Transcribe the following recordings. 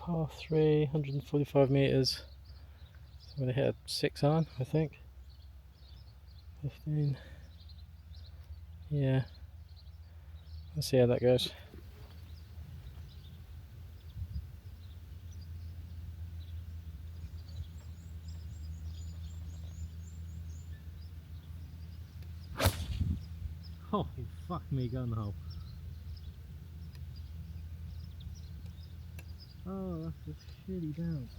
par 3, 145 metres. So I'm going to hit a 6 iron, I think. 15. Yeah. Let's see how that goes. Oh, fuck me gun hole. Oh, that's a shitty bounce.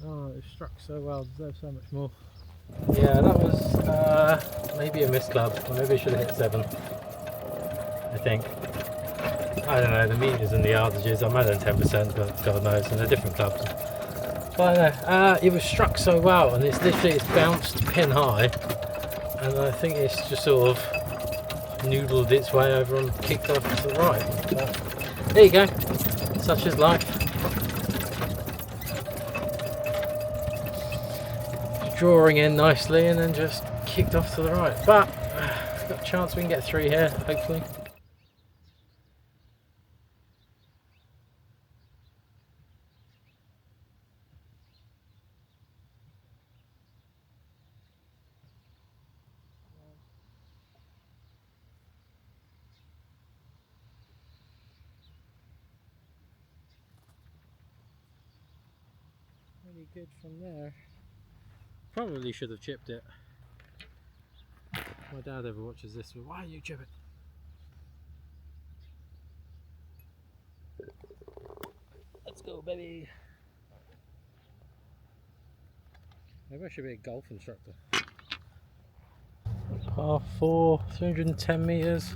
Oh, it struck so well, deserves so much more. Yeah, that was maybe a missed club, or maybe I should have hit 7. I think. I don't know, the meters and the yardages, I'm at 10%, but God knows, and they're different clubs. But I don't know, it was struck so well, and it's bounced pin high, and I think it's just sort of noodled its way over and kicked off to the right. But there you go, such is life. Drawing in nicely and then just kicked off to the right, but we've got a chance we can get 3 here, hopefully. Really good from there. Probably should have chipped it. My dad ever watches this, but why don't you chip it? Let's go, baby. Maybe I should be a golf instructor. Par 4, 310 metres.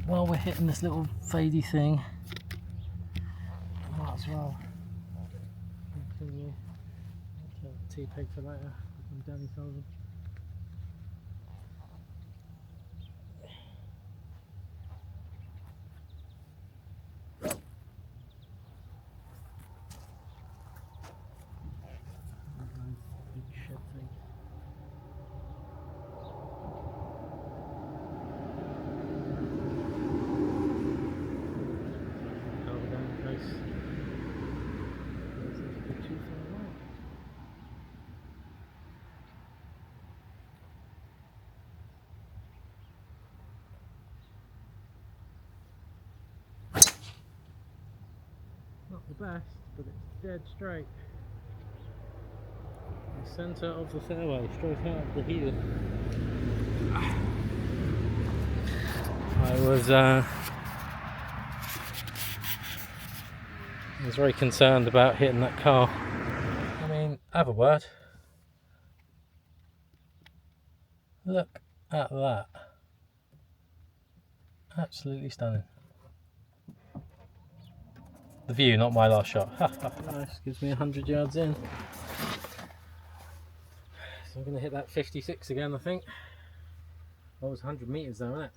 While we're hitting this little fadey thing, might as well continue. Tea peg for later from Danny Sullivan. Not the best, but it's dead straight. The centre of the fairway, straight out of the heel. I was very concerned about hitting that car. I mean, have a word. Look at that. Absolutely stunning. The view, not my last shot. Nice, gives me 100 yards in. So I'm going to hit that 56 again, I think. That was 100 metres though, wasn't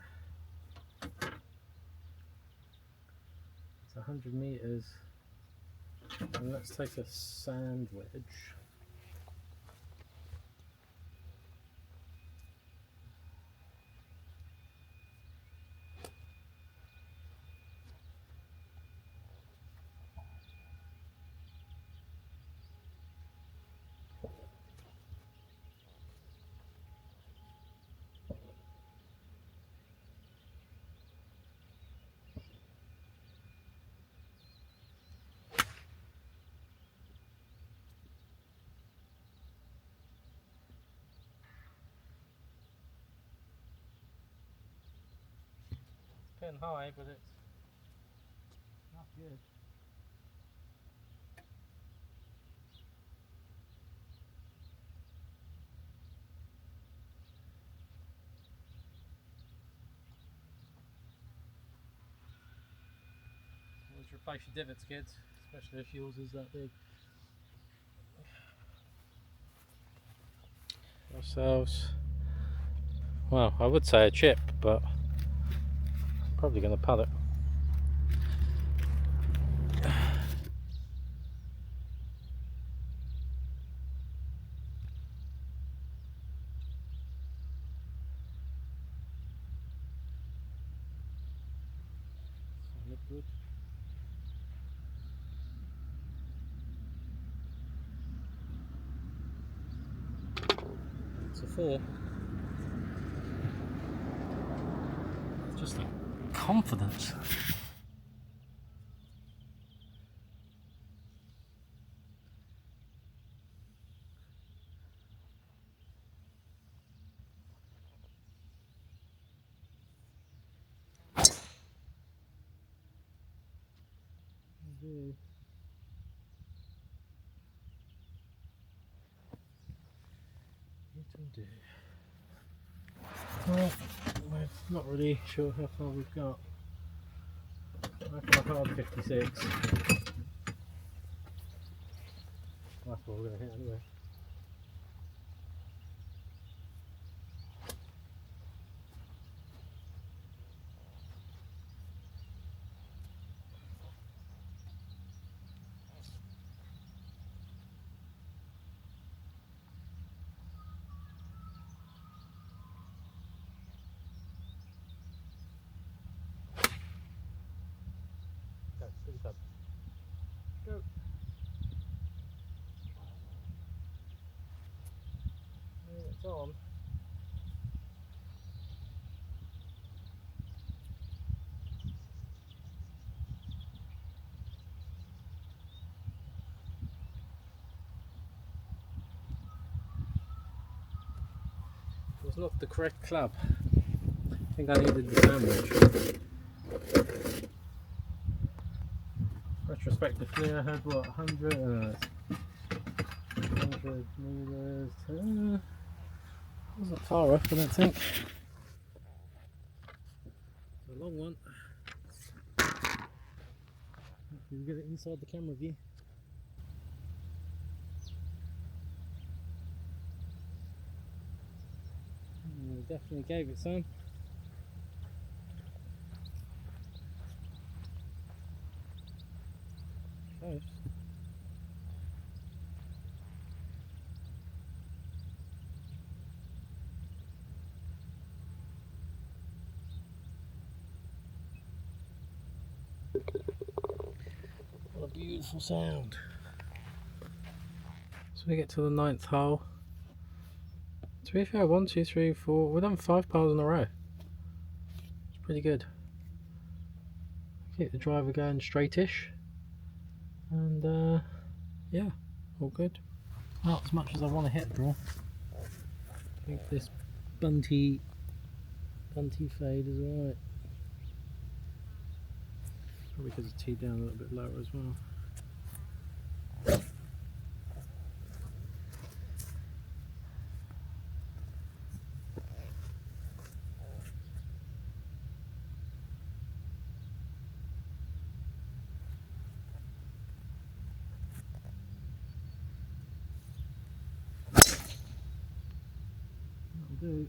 it? It's 100 metres. And let's take a sand wedge. Pin high, but it's not good. Always replace your divots, kids, especially if yours is that big. Ourselves, well, I would say a chip, but I'm probably going to putt it. good. It's a 4. Just the confidence. Well, we're not really sure how far we've got. I reckon a hard 56. Well, that's what we're going to hit anyway. Go, sleep up. Go. It's on. It was not the correct club. I think I needed the sandwich. Retrospectively, I had what, 100 meters. Wasn't far off, I don't think. It's a long one. Hopefully we get it inside the camera view. We definitely gave it some. Close. What a beautiful sound. So we get to the 9th hole. To be fair, 1, 2, 3, 4. We've done 5 piles in a row. It's pretty good. Keep the driver going straightish. And yeah, all good. Not as much as I want to hit draw. I think this bunty fade is alright. Probably because it's teed down a little bit lower as well. That'll do.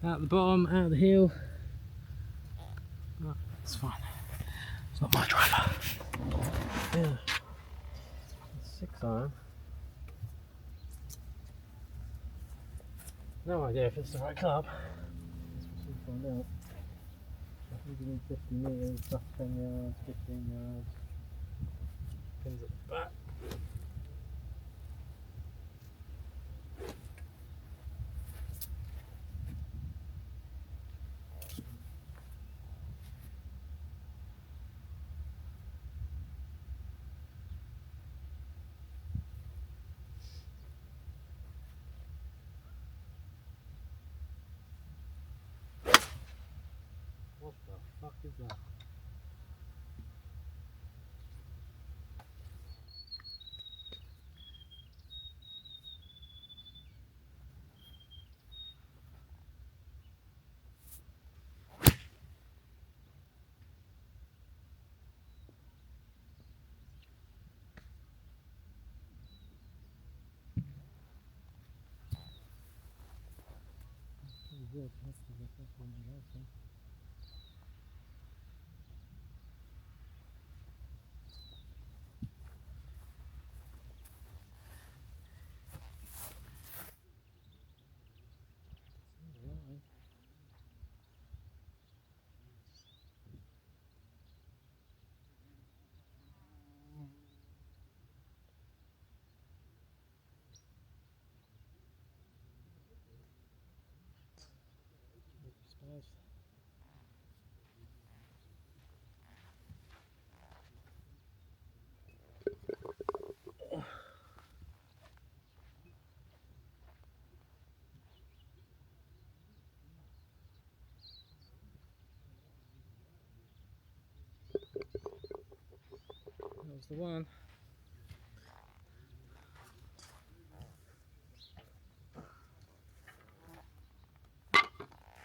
Out the bottom, out the heel. Oh, it's fine. It's not my driver. Yeah. 6 iron. No idea if it's the right club. We'll soon find out. I think you need 50 metres, plus 10 yards, 15 yards. Pins at the back. What the fuck is that? Good. That's one of those, huh? That's the one.